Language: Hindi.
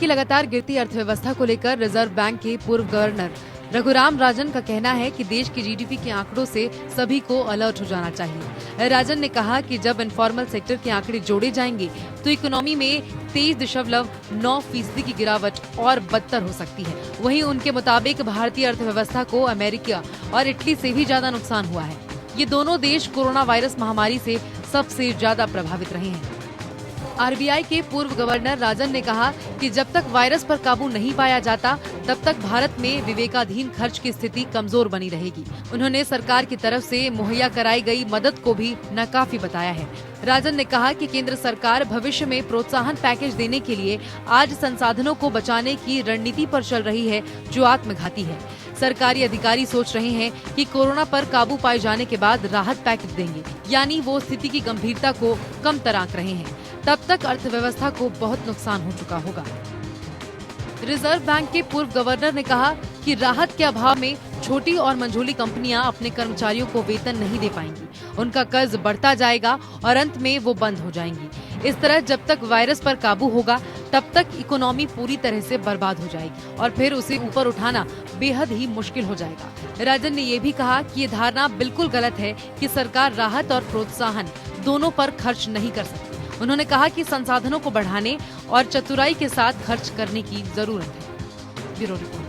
की लगातार गिरती अर्थव्यवस्था को लेकर रिजर्व बैंक के पूर्व गवर्नर रघुराम राजन का कहना है कि देश की जीडीपी के आंकड़ों से सभी को अलर्ट हो जाना चाहिए। राजन ने कहा कि जब इनफॉर्मल सेक्टर के आंकड़े जोड़े जाएंगे तो इकोनॉमी में 23.9% की गिरावट और बदतर हो सकती है। वहीं उनके मुताबिक भारतीय अर्थव्यवस्था को अमेरिका और इटली से भी ज्यादा नुकसान हुआ है। ये दोनों देश कोरोना वायरस महामारी से सबसे ज्यादा प्रभावित रहे हैं। आरबीआई के पूर्व गवर्नर राजन ने कहा कि जब तक वायरस पर काबू नहीं पाया जाता तब तक भारत में विवेकाधीन खर्च की स्थिति कमजोर बनी रहेगी। उन्होंने सरकार की तरफ से मुहैया कराई गई मदद को भी नाकाफी बताया है। राजन ने कहा कि केंद्र सरकार भविष्य में प्रोत्साहन पैकेज देने के लिए आज संसाधनों को बचाने की रणनीति पर चल रही है, जो आत्मघाती है। सरकारी अधिकारी सोच रहे हैं कि कोरोना पर काबू पाए जाने के बाद राहत पैकेज देंगे, यानी वो स्थिति की गंभीरता को कम आंक रहे हैं। तब तक अर्थव्यवस्था को बहुत नुकसान हो चुका होगा। रिजर्व बैंक के पूर्व गवर्नर ने कहा कि राहत के अभाव में छोटी और मंझोली कंपनियां अपने कर्मचारियों को वेतन नहीं दे पाएंगी, उनका कर्ज बढ़ता जाएगा और अंत में वो बंद हो जाएंगी। इस तरह जब तक वायरस पर काबू होगा तब तक इकोनॉमी पूरी तरह से बर्बाद हो जाएगी और फिर उसे ऊपर उठाना बेहद ही मुश्किल हो जाएगा। राजन ने ये भी कहा कि ये धारणा बिल्कुल गलत है कि सरकार राहत और प्रोत्साहन दोनों पर खर्च नहीं कर सकती। उन्होंने कहा कि संसाधनों को बढ़ाने और चतुराई के साथ खर्च करने की जरूरत है। Bureau report.